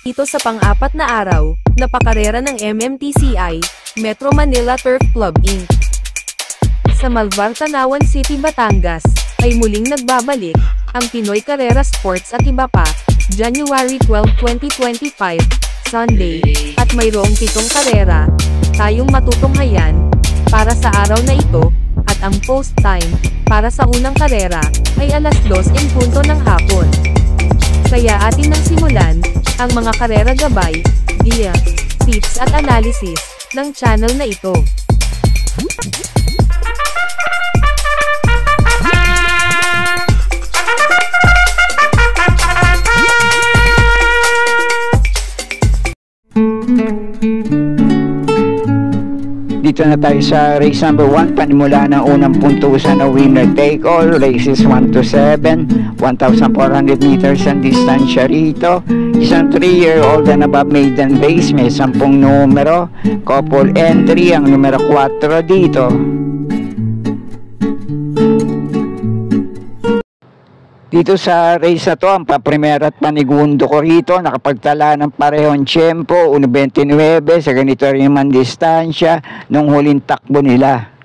dito sa pang-apat na araw na pakarera ng MMTCI, Metro Manila Turf Club Inc. Sa Malvar, Tanawan City, Batangas, ay muling nagbabalik ang Pinoy Carrera Sports at iba pa, January 12, 2025, Sunday, at mayroong 7 karera tayong matutunghayan para sa araw na ito, at ang post time para sa unang karera ay alas 2:00 ng hapon. Kaya atin nang simulan ang mga karera gabay, dia, tips at analysis ng channel na ito. Dito na tayo sa race number 1, panimula ng unang puntusan na winner take all. Races 1 to 7, 1,400 meters ang distansya rito. Isang 3-year-old and above maiden race, may 10 numero. Couple entry, ang numero 4 dito. Dito sa race na to, ang paprimera at panigundo ko rito, nakapagtala ng parehong tiyempo, 1.29 sa ganito rin naman distansya nung huling takbo nila.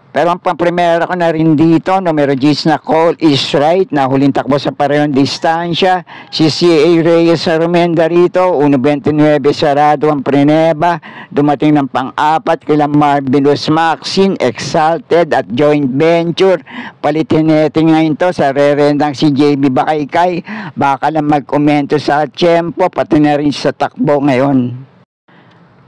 Pero ang paprimera ko na rin dito, numero 10 na Call is Right, na huling takbo sa parehong distansya. Si C.A. Reyes sa Rumenda rito, 1.29 sarado ang preneba. Dumating ng pang-apat kila Marvin Luz Maxine, Exalted at Joint Venture. Palitin natin ngayon to sa rerendang si JB Bakaykay. Baka lang mag-komento sa tiyempo, pati na rin sa takbo ngayon.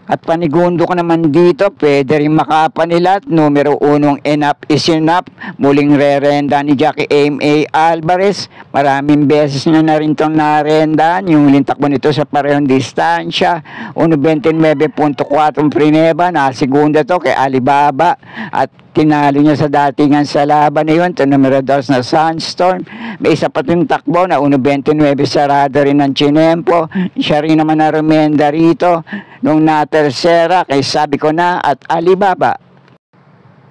At panigundo ko naman dito, pwede rin makapanilat. Numero 1, Enough is Enough. Muling rerenda ni Jackie M.A. Alvarez. Maraming beses na rin itong narendan. Yung huling takbo nito sa parehong distansya. 1.29.4 prineba. Nasigunda to kay Alibaba. At tinalo niya sa datingan sa laban na yun. Ito numero 2 na Sunstorm. May isa pa yung takbo na 1.29 sarado rin ng Chinempo. Siya rin naman na Rumenda rito. Nung na-tercera kay Sabi Ko Na at Alibaba.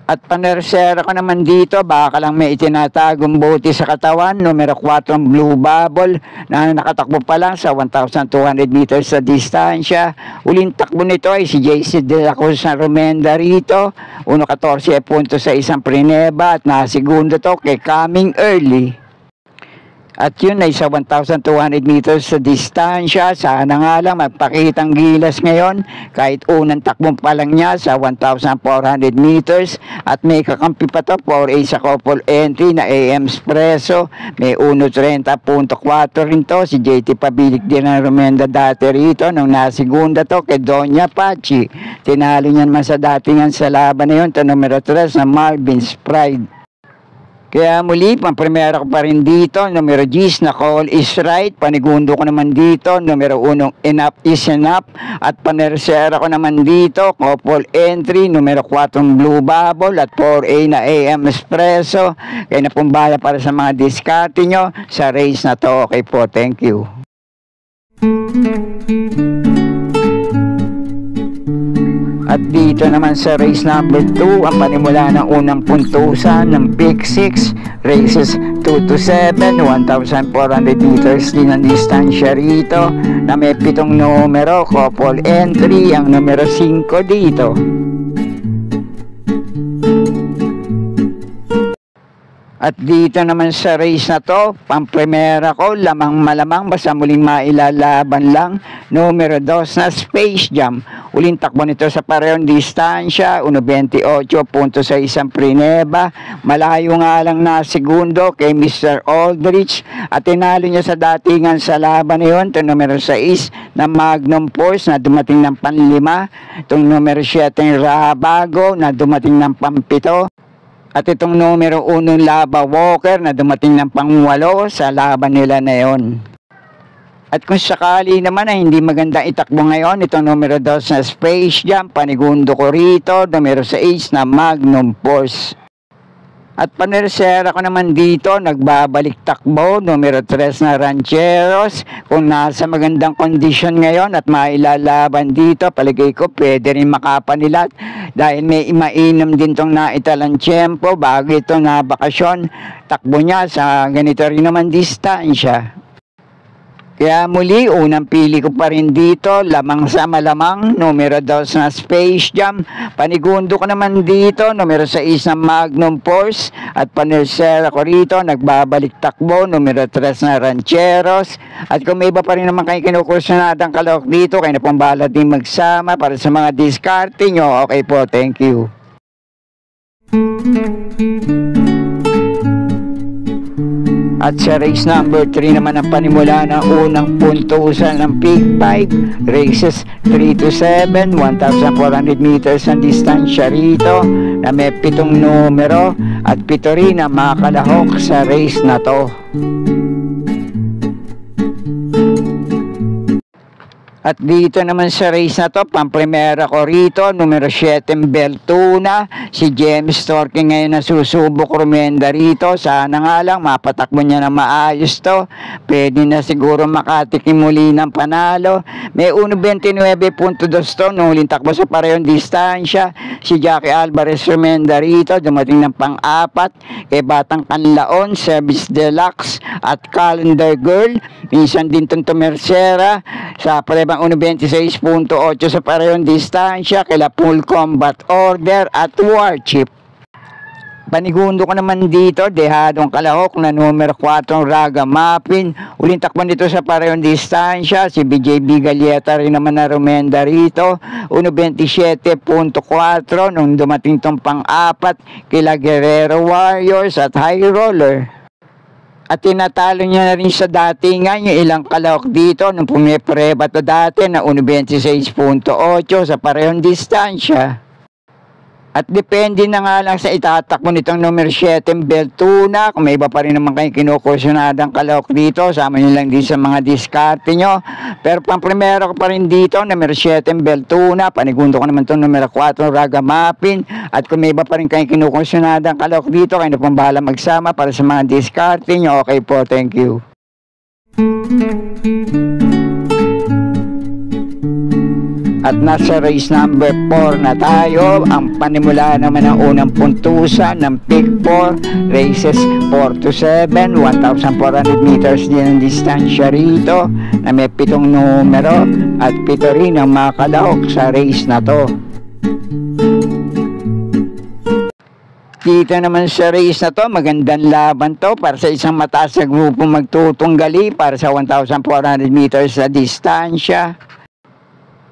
At panersera ko naman dito, baka lang may itinatagong bote sa katawan, numero 4 Blue Bubble, na nakatakbo pa lang sa 1,200 meters sa distansya. Uling takbo nito ay si JC De La Cruz na Rumenda rito, 1.14 punto sa isang prineba at nasigunda to kay Coming Early. At yun ay sa 1,200 meters sa distansya. Sana nga lang magpakitang gilas ngayon. Kahit unang takbong pa lang niya sa 1,400 meters. At may kakampi pa to, 4A sa couple entry na AM Espresso. May 1.30.4 rin to. Si JT Pabilik din ang Rumenda dati rito. Nung nasigunda to kay Doña Pachi. Tinalo niyan man sa datingan sa laban na yun. Ito numero 3 na Marvin's Pride. Kaya muli, pang-primera ko pa rin dito, numero 10 na Call is Right. Panigundo ko naman dito, numero 1 Enough is Enough. At panersera ko naman dito, couple entry, numero 4 Blue Bubble at 4A na AM Espresso. Kaya napumbala para sa mga diskarte nyo sa race na to. Okay po, thank you. At dito naman sa race number 2, ang panimula ng unang puntusan ng Big 6, races 2 to 7, 1,400 meters din ang distansya rito, na may 7 numero, couple entry, ang numero 5 dito. At dito naman sa race na to, pang-primera ko, lamang malamang, basta muling mailalaban lang, numero 2 na Space Jam. Uling takbo nito sa parehong distansya, 1.28 punto sa isang prineba. Malayo nga lang na segundo kay Mr. Aldrich. At tinalo niya sa datingan sa laban na yun, ito numero 6 na Magnum Force na dumating ng panlima. Itong numero 7 Rahabago na dumating ng pampito. At itong numero 1 Lava Walker na dumating ng pang-8 sa laban nila na yon. At kung sakali naman ay hindi magandang itakbo ngayon, itong numero 2 na Space Jam, panigundo ko rito, numero 6 na Magnum Force. At panersera ko naman dito, nagbabalik takbo, numero 3 na Rancheros. Kung nasa magandang kondisyon ngayon at mailalaban dito, paligay ko pwede rin makapanilat. Dahil may mainam din itong naitalang tiyempo bago ito na bakasyon. Takbo niya sa ganito rin naman distansya. Kaya muli, unang pili ko pa rin dito, lamang sa malamang, numero 2 na Space Jam. Panigundo ko naman dito, numero 6 na Magnum Force. At panersera ko rito, nagbabalik takbo, numero 3 na Rancheros. At kung may iba pa rin naman kayo kinukursunadang kalahok dito, kayo na pong bahala din magsama para sa mga diskarte nyo. Okay po, thank you. At sa race number 3 naman ang panimula ng unang puntusan ng Pick 5, races 3 to 7, 1,400 meters ang distansya rito na may 7 numero at 7 rin ang mga kalahok sa race na to. At dito naman sa race na to, pamprimera ko rito, numero 7 Beltuna. Si James Torque ngayon na susubok rumenda rito. Sana nga lang mapatakbo niya na maayos to. Pwede na siguro makatikim muli ng panalo. May 1.29.2 to nung huling takbo sa parehong distansya. Si Jackie Alvarez rumenda rito, dumating ng pang-apat. Kay Batang Kanlaon, Service Deluxe at Calendar Girl. Minsan din itong Mercera sa parebang 1.26.8 sa parehong distansya kila Full Combat Order at Warship. Panigundo ko naman dito, dehadong kalahok na numero 4 Raga Muffin. Uling takpan dito sa parehong distansya, si BJB Galieta rin naman na rumenda rito. 1.27.4 nung dumating tong pang-apat kila Guerrero Warriors at High Roller. At tinatalo niya na rin sa datingan yung ilang kalahok dito nung pumipreba to dati na 1.26.8 sa parehong distansya. At depende na nga lang sa itatakbo nitong numero 7 Beltuna. Kung may iba pa rin naman kayong kinukursunadang kalahok dito, sama nyo lang din sa mga diskarte nyo. Pero pamprimero ko pa rin dito, numero 7 Beltuna. Panigundo ko naman itong numero 4 Raga Muffin. At kung may iba pa rin kayong kinukursunadang kalahok dito, kayo na pong bahala magsama para sa mga diskarte nyo. Okay po, thank you. At nasa race number 4 na tayo. Ang panimula naman ng unang puntusan ng Pick 4, races 4 to 7, 1,400 meters din ang distansya rito na may 7 numero at 7 rin ang mga kalahok sa race na to. Dito naman sa race na to, magandang laban to para sa isang mataas na grupo magtutunggali para sa 1,400 meters sa distansya.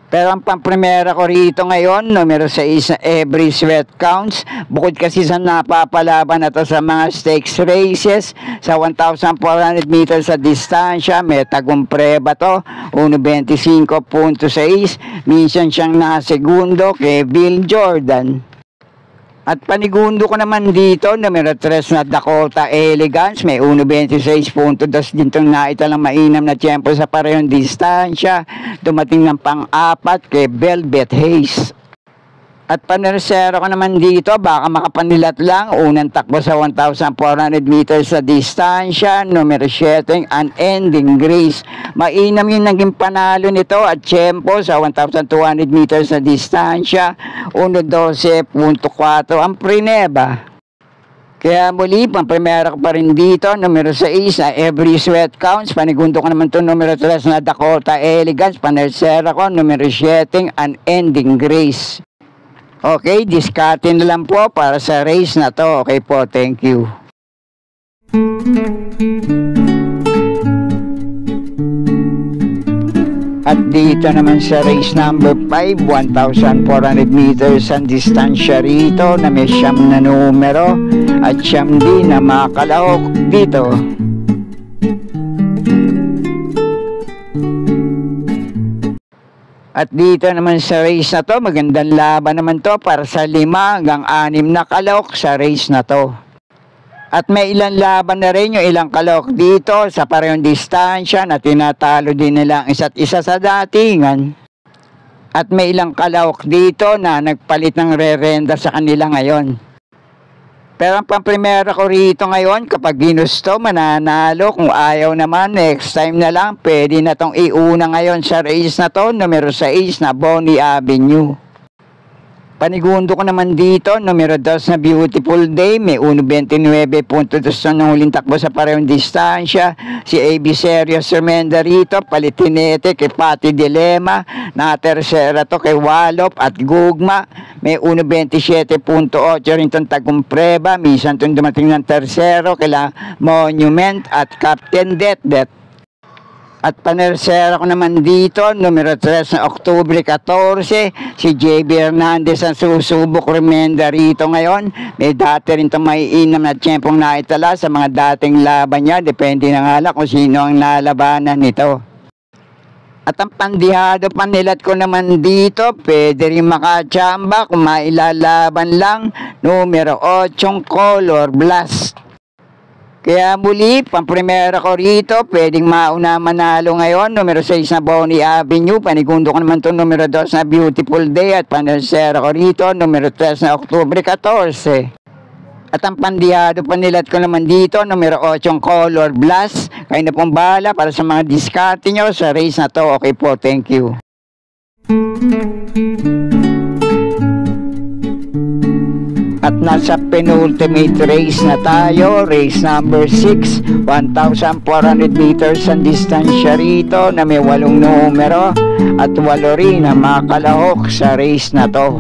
Pero ang pamprimera ko rito ngayon, numero 6 na Every Sweat Counts. Bukod kasi sa napapalaban na to sa mga stakes races, sa 1,400 meters sa distansya, may tagumpre ba to? 1.25.6. Minsan siyang nakasegundo kay Bill Jordan. At panigundo ko naman dito, numero 3 na Dakota Elegance. May 1.26.2 din itong naitalang mainam na tiyempo sa parehong distansya. Dumating ng pang-apat kay Velvet Haze. At panersero ko naman dito, baka makapanilat lang, unang takbo sa 1,400 meters sa distansya, numero 7, Unending Grace. Mainam yung naging panalo nito at tiyempo sa 1,200 meters sa distansya, 1.12.4 ang prineba. Kaya muli, pamprimera ko pa rin dito, numero 6 na Every Sweat Counts. Panigundo ko naman ito, numero 3 na Dakota Elegance. Panersera ko, numero 7, Unending Grace. Okay, diskarte na lang po para sa race na to. Okay po, thank you. At dito naman sa race number 5, 1,400 meters ang distansya rito na may 9 na numero at 9 din na mga kalahok dito. At dito naman sa race na to, magandang laban naman to para sa 5 hanggang 6 na kalahok sa race na to. At may ilang laban na rin yung ilang kalahok dito sa parehong distansya na tinatalo din nila ang isa't isa sa datingan. At may ilang kalahok dito na nagpalit ng re-renda sa kanila ngayon. Pero ang pamprimera ko rito ngayon, kapag ginusto, mananalo. Kung ayaw naman, next time na lang, pwede na tong iuna ngayon sa race na to, numero 6 na Bonnie Avenue. Panigundo ko naman dito, numero 2 na Beautiful Day, may 1.29.2 ng huling takbo sa parehong distansya. Si AB Serio Sermenda rito, Palitinete kay Pati Dilema, na tersera to kay Wallop at Gugma, may 1.27.8 rin itong Tagumpreba, minsan itong dumating ng tersero kila Monument at Captain Det. At panersera ko naman dito, numero 3 na Oktubre 14, si JB Hernandez ang susubok remenda rito ngayon. May dati rin itong may inam na tiyempong naitala sa mga dating laban niya. Depende na nga lang kung sino ang nalabanan nito. At ang pandihado panilat ko naman dito, pwede rin makachamba kung mailalaban lang, numero 8 Color Blast. Kaya muli, pamprimera ko rito, pwedeng mauna manalo ngayon. Numero 6 na Bonnie Avenue, panigundo ko naman ito, numero 2 na Beautiful Day. At panersera ko rito, numero 3 na Oktubre 14. At ang pandihado panilat ko naman dito, numero 8 Color Blast. Kayo na pong bahala para sa mga diskarte nyo sa race na to. Okay po, thank you. At nasa penultimate race na tayo, race number 6, 1,400 meters ang distansya rito na may 8 numero at 8 rin na makalahok sa race na to.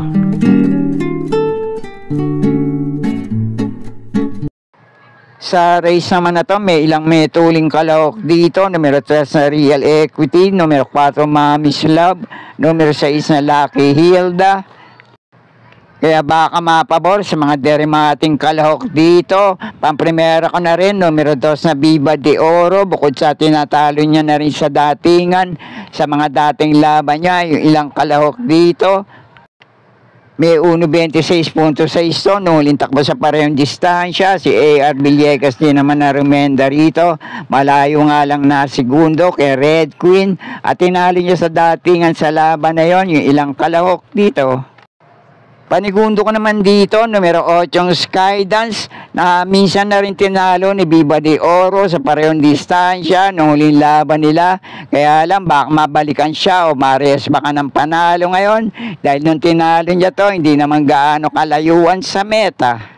Sa race naman na to, may ilang metuling kalahok dito, numero 3 na Real Equity, numero 4 Mami's Love, numero 6 na Lucky Hilda. Kaya baka mapabor sa mga derimating kalahok dito. Pamprimera ko na rin, numero 2 na Viva de Oro. Bukod sa tinatalo niya na rin sa datingan, sa mga dating laban niya, yung ilang kalahok dito. May 1.26.6 to, nung huling takbo sa parehong distansya. Si AR Villegas din naman na remenda rito. Malayo nga lang na segundo kay Red Queen. At tinalo niya sa datingan sa laban na yon, yung ilang kalahok dito. Panigundo ko naman dito, numero 8 Skydance, na minsan na rin tinalo ni Viva de Oro sa parehong distansya nung huling laban nila. Kaya lang baka mabalikan siya o mares baka ng panalo ngayon. Dahil nung tinalo niya to, hindi naman gaano kalayuan sa meta.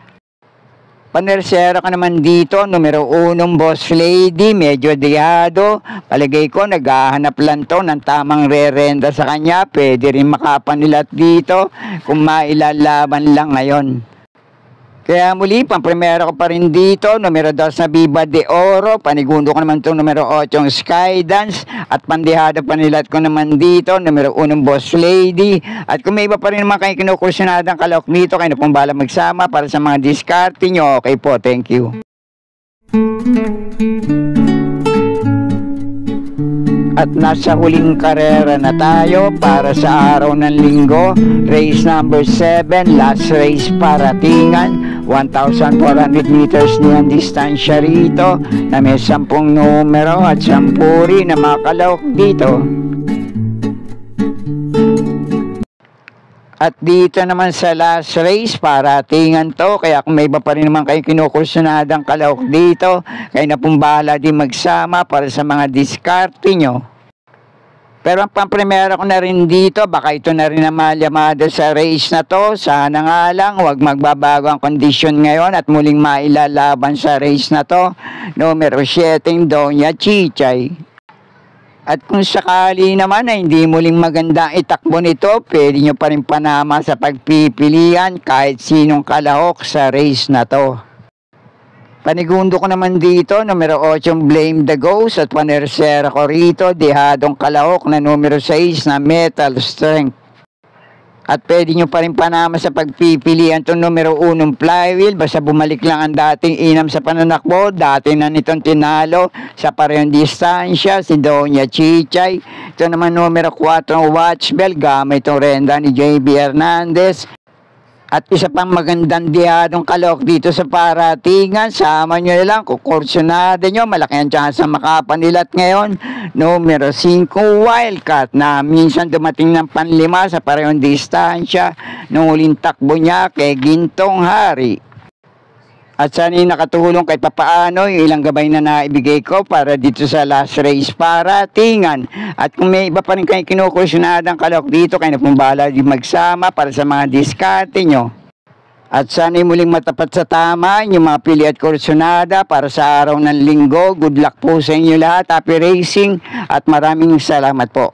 Panersera ka naman dito, numero 1 Boss Lady, medyo dihado. Palagay ko, naghahanap lang to ng tamang re-renda sa kanya. Pwede rin makapanilat dito kung mailalaban lang ngayon. Kaya muli, pamprimera ko pa rin dito, numero 2 na Viva de Oro. Panigundo ko naman itong numero 8 Skydance. At pandihado panilat ko naman dito, numero 1 Boss Lady. At kung may iba pa rin naman kayo kinukursunadang kalahok dito, kayo na pong bahala magsama para sa mga diskarte nyo. Okay po, thank you. At nasa huling karera na tayo para sa araw ng linggo. Race number 7, last race paratingan. 1,400 meters niyan distansya rito na may 10 numero at 10 rin na makalahok dito. At dito naman sa last race, paratingan to. Kaya kung may iba pa rin naman kayo kinukursunadang kalahok dito, kayo na pong bahala din magsama para sa mga diskarte nyo. Pero ang pamprimera ko na rin dito, baka ito na rin ang malyamada sa race na to. Sana nga lang, huwag magbabago ang kondisyon ngayon at muling mailalaban sa race na to. Numero 7, Doña Chichay. At kung sakali naman na hindi muling magandang itakbo nito, pwede nyo pa rin panama sa pagpipilian kahit sinong kalahok sa race na to. Panigundo ko naman dito, numero 8 Blame the Ghost at panersera ko rito, dihadong kalahok na numero 6 na Metal Strength. At pwede nyo pa rin panama sa pagpipilian itong numero 1 Flywheel, basta bumalik lang ang dating inam sa pananakbo, dati na nitong tinalo sa parehong distansya, si Doña Chichay. Ito naman numero 4 Watchbell, gamit itong renda ni JB Hernandez. At isa pang magandang dihadong kalahok dito sa paratingan, sama nyo na lang, kukursunada nyo, malaki ang chance na makapanilat ngayon. Numero 5 Wildcat na minsan dumating ng panlima sa parehong distansya nung huling takbo niya kay Gintong Hari. At sana'y nakatulong kahit papaano yung ilang gabay na naibigay ko para dito sa last race para tingan. At kung may iba pa rin kayo kinukursunadang kalok dito, kayo na pong bahala di magsama para sa mga diskarte nyo. At sana'y muling matapat sa tama yung mga pili at kursunada para sa araw ng linggo. Good luck po sa inyo lahat. Happy racing at maraming salamat po.